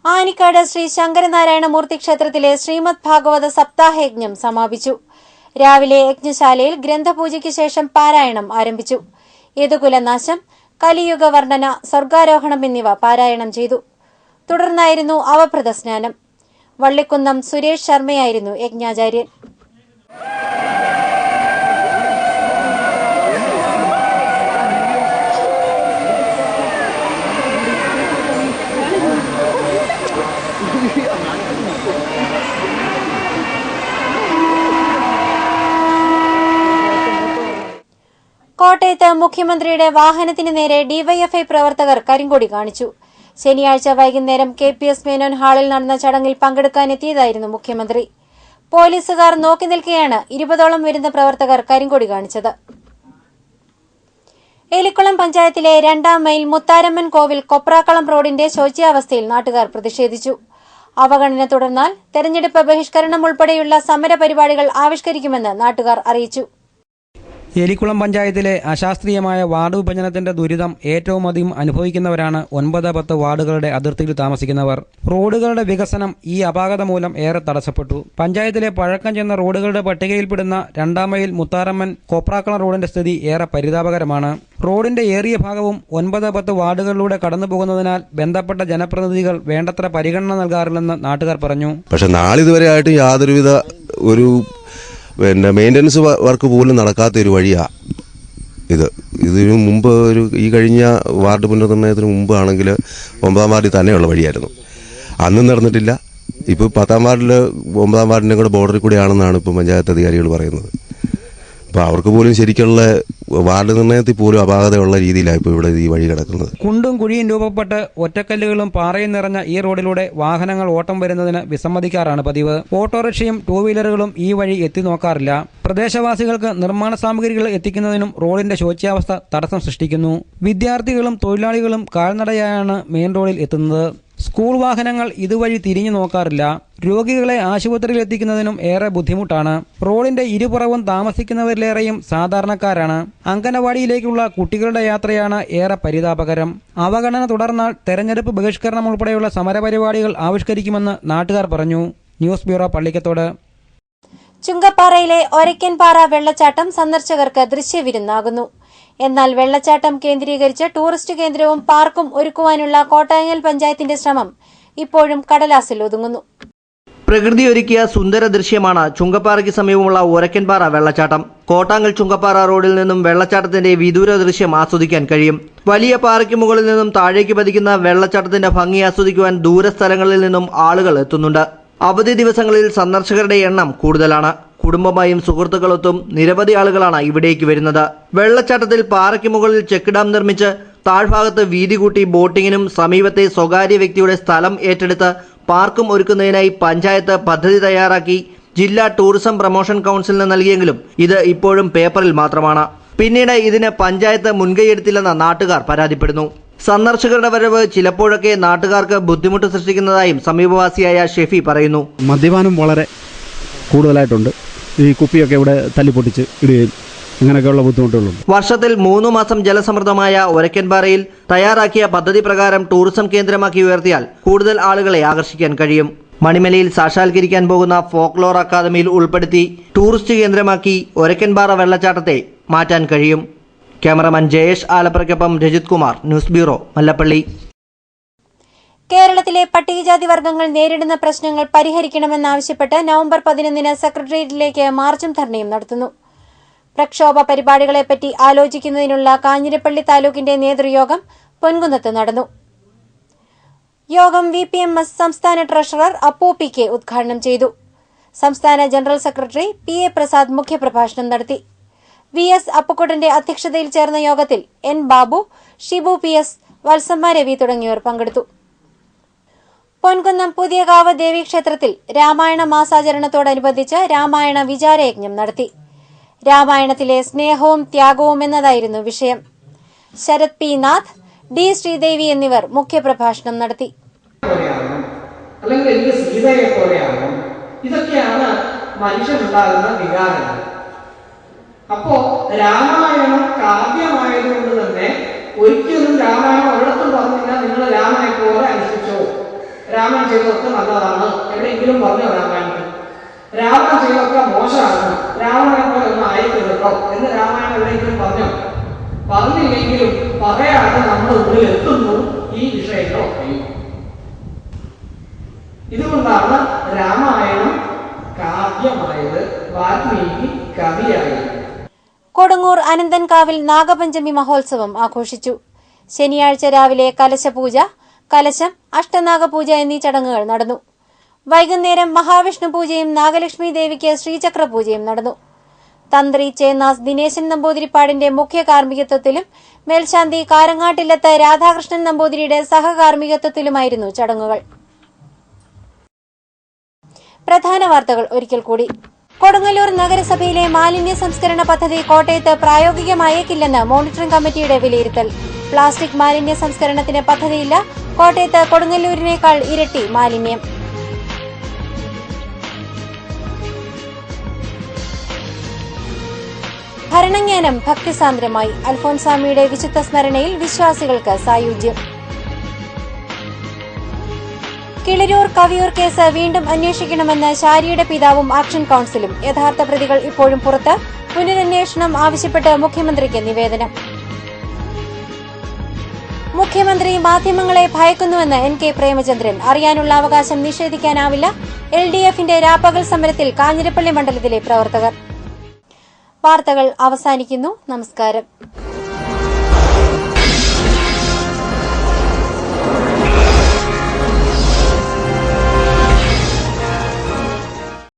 ആനിക്കാട് ശ്രീ ശങ്കരനാരായണമൂർത്തി ക്ഷേത്രത്തിലെ ശ്രീമദ് ഭാഗവത സപ്താഹയജ്ഞം സമാപിച്ചു. രാവിലെ യജ്ഞശാലയിൽ ഗ്രന്ഥപൂജയ്ക്ക് ശേഷം പാരായണം ആരംഭിച്ചു. യദുകുലനാശം, കലിയുഗ വർണ്ണന, സ്വർഗാരോഹണം എന്നിവ പാരായണം ചെയ്തു. തുടർന്നായിരുന്നു അവഭൃത സ്നാനം. വള്ളിക്കുന്നം സുരേഷ് ശർമ്മയായിരുന്നു യജ്ഞാചാര്യൻ. കോട്ടയത്ത് മുഖ്യമന്ത്രിയുടെ വാഹനത്തിന് നേരെ ഡിവൈഎഫ്ഐ പ്രവർത്തകർ കരിങ്കൊടി കാണിച്ചു. ശനിയാഴ്ച വൈകുന്നേരം KPS മേനോൻ ഹാളിൽ നടന്ന ചടങ്ങിൽ പങ്കെടുക്കാനെത്തിയതായിരുന്നു മുഖ്യമന്ത്രി. പോലീസുകാർ നോക്കി നിൽക്കെയാണ് 20ഓളം വരുന്ന പ്രവർത്തകർ കരിങ്കൊടി കാണിച്ചത്. എലിക്കുളം പഞ്ചായത്തിലെ 2ാം മൈൽ മുത്താരമ്മൻ കോവിൽ കൊപ്രാക്കളം റോഡിന്റെ ശോച്യാവസ്ഥയിൽ നാട്ടുകാർ പ്രതിഷേധിച്ചു. അവഗണന തുടർന്നാൽ തെരഞ്ഞെടുപ്പ് ബഹിഷ്കരണം ഉൾപ്പെടെയുള്ള സമരപരിപാടികൾ ആവിഷ്കരിക്കുമെന്ന് നാട്ടുകാർ അറിയിച്ചു. എലിക്കുളം പഞ്ചായത്തിലെ അശാസ്ത്രീയമായ വാർഡ് വിഭജനത്തിന്റെ ദുരിതം ഏറ്റവും അധികം അനുഭവിക്കുന്നവരാണ് 9-10 വാർഡുകളുടെ അതിർത്തിയിൽ താമസിക്കുന്നവർ. റോഡുകളുടെ വികസനം ഈ അപാകത മൂലം ഏറെ തടസ്സപ്പെട്ടു. പഞ്ചായത്തിലെ പഴക്കം ചെന്ന റോഡുകളുടെ പട്ടികയിൽപ്പെടുന്ന 2ാം മൈൽ മുത്താരമ്മൻ കോപ്രാക്കളം റോഡിന്റെ സ്ഥിതി ഏറെ പരിതാപകരമാണ്. റോഡിന്റെ ഏറിയ ഭാഗവും 9-10 വാർഡുകളിലൂടെ കടന്നുപോകുന്നതിനാൽ ബന്ധപ്പെട്ട ജനപ്രതിനിധികൾ വേണ്ടത്ര പരിഗണന നൽകാറില്ലെന്ന് നാട്ടുകാർ പറഞ്ഞു. പക്ഷെ നാളിതുവരെയായിട്ടും യാതൊരുവിധ മെയിൻ്റനൻസ് വർക്ക് പോലും നടക്കാത്തൊരു വഴിയാണ് ഇതിനു മുമ്പ് ഈ കഴിഞ്ഞ വാർഡ് പുനർനിർണയത്തിന് മുമ്പ് ആണെങ്കിൽ 9ാം വാർഡിൽ തന്നെയുള്ള വഴിയായിരുന്നു. അന്നും നടന്നിട്ടില്ല. ഇപ്പോൾ 10ാം വാർഡിൽ 9ാം വാർഡിൻ്റെ കൂടെ ബോർഡറിൽ കൂടെയാണെന്നാണ് ഇപ്പോൾ പഞ്ചായത്ത് അധികാരികൾ പറയുന്നത്. അപ്പോൾ അവർക്ക് പോലും ശരിക്കുള്ള വാർഡ് നിർണയത്തിൽ പോലും അപാകതയുള്ള രീതിയിലാണ് ഇപ്പോൾ ഇവിടെ ഈ വഴി കിടക്കുന്നത്. കുണ്ടും കുഴിയും രൂപപ്പെട്ട് ഒറ്റക്കല്ലുകളും പാറയും നിറഞ്ഞ ഈ റോഡിലൂടെ വാഹനങ്ങൾ ഓട്ടം വരുന്നതിന് വിസമ്മതിക്കാറാണ് പതിവ്. ഓട്ടോറിക്ഷയും 2 വീലറുകളും ഈ വഴി എത്തി നോക്കാറില്ല. പ്രദേശവാസികൾക്ക് നിർമ്മാണ സാമഗ്രികൾ എത്തിക്കുന്നതിനും റോഡിന്റെ ശോച്യാവസ്ഥ തടസ്സം സൃഷ്ടിക്കുന്നു. വിദ്യാർത്ഥികളും തൊഴിലാളികളും കാൽനടയായാണ് മെയിൻ റോഡിൽ എത്തുന്നത്. സ്കൂൾ വാഹനങ്ങൾ ഇതുവഴി തിരിഞ്ഞു നോക്കാറില്ല. രോഗികളെ ആശുപത്രിയിൽ എത്തിക്കുന്നതിനും ഏറെ ബുദ്ധിമുട്ടാണ്. റോഡിന്റെ ഇരുപുറവും താമസിക്കുന്നവരിലേറെയും സാധാരണക്കാരാണ്. അംഗനവാടിയിലേക്കുള്ള കുട്ടികളുടെ യാത്രയാണ് ഏറെ പരിതാപകരം. അവഗണന തുടർന്നാൽ തെരഞ്ഞെടുപ്പ് ബഹിഷ്കരണം ഉൾപ്പെടെയുള്ള സമരപരിപാടികൾ ആവിഷ്കരിക്കുമെന്ന് നാട്ടുകാർ പറഞ്ഞു. News bureau, Pallikkathodu. ചുങ്കപ്പാറയിലെ ഒരയ്ക്കൻപാറ വെള്ളച്ചാട്ടം സന്ദർശകർക്ക് ദൃശ്യവിരുന്നാകുന്നു. എന്നാൽ വെള്ളച്ചാട്ടം കേന്ദ്രീകരിച്ച് ടൂറിസ്റ്റ് കേന്ദ്രവും പാർക്കും ഒരുക്കുവാനുള്ള കോട്ടാങ്ങൽ പഞ്ചായത്തിന്റെ ശ്രമം ഇപ്പോഴും കടലാസിൽ ഒതുങ്ങുന്നു. പ്രകൃതി ഒരുക്കിയ സുന്ദര ദൃശ്യമാണ് ചുങ്കപ്പാറയ്ക്ക് സമീപമുള്ള ഒരയ്ക്കൻപാറ വെള്ളച്ചാട്ടം. കോട്ടാങ്ങൽ ചുങ്കപ്പാറ റോഡിൽ നിന്നും വെള്ളച്ചാട്ടത്തിന്റെ വിദൂര ദൃശ്യം ആസ്വദിക്കാൻ കഴിയും. വലിയ പാറയ്ക്ക് മുകളിൽ നിന്നും താഴേക്ക് പതിക്കുന്ന വെള്ളച്ചാട്ടത്തിന്റെ ഭംഗി ആസ്വദിക്കുവാൻ ദൂരസ്ഥലങ്ങളിൽ നിന്നും ആളുകൾ എത്തുന്നുണ്ട്. അവധി ദിവസങ്ങളിൽ സന്ദർശകരുടെ എണ്ണം കൂടുതലാണ്. കുടുംബമായും സുഹൃത്തുക്കളൊത്തും നിരവധി ആളുകളാണ് ഇവിടേക്ക് വരുന്നത്. വെള്ളച്ചാട്ടത്തിൽ പാറയ്ക്ക് മുകളിൽ ചെക്ക് ഡാം നിർമ്മിച്ച് താഴ്ഭാഗത്ത് വീതി കൂട്ടി ബോട്ടിങ്ങിനും സമീപത്തെ സ്വകാര്യ വ്യക്തിയുടെ സ്ഥലം ഏറ്റെടുത്ത് പാർക്കും ഒരുക്കുന്നതിനായി പഞ്ചായത്ത് പദ്ധതി തയ്യാറാക്കി ജില്ലാ ടൂറിസം പ്രൊമോഷൻ കൗൺസിലിന് നൽകിയെങ്കിലും ഇത് ഇപ്പോഴും പേപ്പറിൽ മാത്രമാണ്. പിന്നീട് ഇതിന് പഞ്ചായത്ത് മുൻകൈയെടുത്തില്ലെന്ന് നാട്ടുകാർ പരാതിപ്പെടുന്നു. സന്ദർശകരുടെ വരവ് ചിലപ്പോഴൊക്കെ നാട്ടുകാർക്ക് ബുദ്ധിമുട്ട് സൃഷ്ടിക്കുന്നതായും സമീപവാസിയായ ഷെഫി പറയുന്നു. മദ്യപാനം വളരെ കൂടുതലായിട്ടുണ്ട്. ഈ കുപ്പിയൊക്കെ ഇവിടെ തല്ലിപ്പൊട്ടിച്ച് ഇടുകയും അങ്ങനെയൊക്കെയുള്ള ബുദ്ധിമുട്ടുകളുണ്ട്. വർഷത്തിൽ 3 മാസം ജലസമൃദ്ധമായ ഒരയ്ക്കൻപാറയിൽ തയ്യാറാക്കിയ പദ്ധതി പ്രകാരം ടൂറിസം കേന്ദ്രമാക്കി ഉയർത്തിയാൽ കൂടുതൽ ആളുകളെ ആകർഷിക്കാൻ കഴിയും. മണിമലയിൽ സാക്ഷാത്കരിക്കാൻ പോകുന്ന ഫോക്ലോർ അക്കാദമിയിൽ ഉൾപ്പെടുത്തി ടൂറിസ്റ്റ് കേന്ദ്രമാക്കി ഒരയ്ക്കൻപാറ വെള്ളച്ചാട്ടത്തെ മാറ്റാൻ കഴിയും. ക്യാമറമാൻ ജയേഷ് ആലപ്പുറയ്ക്കൊപ്പം രജിത് കുമാർ, ന്യൂസ് ബ്യൂറോ, മല്ലപ്പള്ളി. കേരളത്തിലെ പട്ടികജാതി വർഗ്ഗങ്ങൾ നേരിടുന്ന പ്രശ്നങ്ങൾ പരിഹരിക്കണമെന്നാവശ്യപ്പെട്ട് നവംബർ 11 സെക്രട്ടേറിയറ്റിലേക്ക് മാർച്ചും ധർണയും നടത്തുന്നു. പ്രക്ഷോഭ പരിപാടികളെപ്പറ്റി ആലോചിക്കുന്നതിനുള്ള കാഞ്ഞിരപ്പള്ളി താലൂക്കിന്റെ നേതൃയോഗം പൊൻകുന്നത്ത് നടന്നു. യോഗം VPMS സംസ്ഥാന ട്രഷറർ അപ്പു PK ഉദ്ഘാടനം ചെയ്തു. സംസ്ഥാന ജനറൽ സെക്രട്ടറി PA പ്രസാദ് മുഖ്യപ്രഭാഷണം നടത്തി. VS അപ്പുക്കുട്ടന്റെ അധ്യക്ഷതയിൽ ചേർന്ന യോഗത്തിൽ N ബാബു, ഷിബു PS, വത്സമ്മ രവി തുടങ്ങിയവർ പങ്കെടുത്തു. പൊൻകുന്നം പുതിയകാവ് ദേവീക്ഷേത്രത്തിൽ രാമായണ മാസാചരണത്തോടനുബന്ധിച്ച് രാമായണ വിചാരയജ്ഞം നടത്തി. രാമായണത്തിലെ സ്നേഹവും ത്യാഗവും എന്നതായിരുന്നു വിഷയം. ശരത് P നാഥ്, D ശ്രീദേവി എന്നിവർ മുഖ്യപ്രഭാഷണം നടത്തി. ഇതൊക്കെയാണ് മനുഷ്യനുണ്ടാകുന്ന വികാരങ്ങൾ. അപ്പോ രാമായണം കാവ്യമായതുകൊണ്ട് തന്നെ ഒരിക്കലും രാമായണം ഒരിടത്തും പറഞ്ഞില്ല നിങ്ങൾ രാമനെ പോലെ അനുഷ്ഠിച്ചോ രാമൻ ചെയ്തതൊക്കെ നല്ലതാണ് എവിടെയെങ്കിലും പറഞ്ഞോ രാമായണത്തിൽ? രാവണൻ ചെയ്തൊക്കെ മോശമാണ്, രാവണനെ പോലെ ഒന്നും ആയിക്കരുതോ എന്ന് രാമായണം എവിടെയെങ്കിലും പറഞ്ഞോ? പറഞ്ഞില്ലെങ്കിലും പറയാതെ നമ്മുടെ ഉള്ളിൽ എത്തുന്നു ഈ വിഷയങ്ങളൊക്കെ. ഇതുകൊണ്ടാണ് രാമായണം കാവ്യമായത്, വാൽമീകി കവിയായത്. കൊടുങ്ങൂർ അനന്തൻകാവിൽ നാഗപഞ്ചമി മഹോത്സവം ആഘോഷിച്ചു. ശനിയാഴ്ച രാവിലെ കലശപൂജ, കലശം, അഷ്ടനാഗപൂജ എന്നീ ചടങ്ങുകൾ നടന്നു. വൈകുന്നേരം മഹാവിഷ്ണു പൂജയും നാഗലക്ഷ്മി ദേവിക്ക് ശ്രീചക്ര പൂജയും നടന്നു. തന്ത്രി ചേന്നാസ് ദിനേശൻ നമ്പൂതിരിപ്പാടിന്റെ മുഖ്യ കാർമ്മികത്വത്തിലും മേൽശാന്തി കാരങ്ങാട്ടില്ലത്ത് രാധാകൃഷ്ണൻ നമ്പൂതിരിയുടെ സഹകാർമ്മികത്വത്തിലുമായിരുന്നു ചടങ്ങുകൾ. പ്രധാന വാർത്തകൾ ഒരിക്കൽ കൂടി. കൊടുങ്ങല്ലൂർ നഗരസഭയിലെ മാലിന്യ സംസ്കരണ പദ്ധതി കോട്ടയത്ത് പ്രായോഗികമായേക്കില്ലെന്ന് മോണിറ്ററിംഗ് കമ്മിറ്റിയുടെ വിലയിരുത്തൽ. പ്ലാസ്റ്റിക് മാലിന്യ സംസ്കരണത്തിന് പദ്ധതിയില്ല. കോട്ടയത്ത് കൊടുങ്ങല്ലൂരിനേക്കാൾ ഇരട്ടി മാലിന്യം. ഭരണജ്ഞാനം ഭക്തിസാന്ദ്രമായി. അൽഫോൻസാമിയുടെ വിശുദ്ധ സ്മരണയിൽ വിശ്വാസികൾക്ക് സായുജ്യം. കിളിരൂർ കവിയൂർ കേസ് വീണ്ടും അന്വേഷിക്കണമെന്ന് ശാരിയുടെ പിതാവും ആക്ഷൻ കൌൺസിലും. യഥാർത്ഥ പ്രതികൾ ഇപ്പോഴും പുറത്ത്. പുനരന്വേഷണം ആവശ്യപ്പെട്ട് മുഖ്യമന്ത്രിക്ക് നിവേദനം. മുഖ്യമന്ത്രി മാധ്യമങ്ങളെ ഭയക്കുന്നുവെന്ന് NK പ്രേമചന്ദ്രൻ. അറിയാനുള്ള അവകാശം നിഷേധിക്കാനാവില്ല. LDFന്റെ രാപ്പകൽ സമരത്തിൽ കാഞ്ഞിരപ്പള്ളി മണ്ഡലത്തിലെ പ്രവർത്തകർ. വാർത്തകൾ അവസാനിക്കുന്നു. നമസ്കാരം.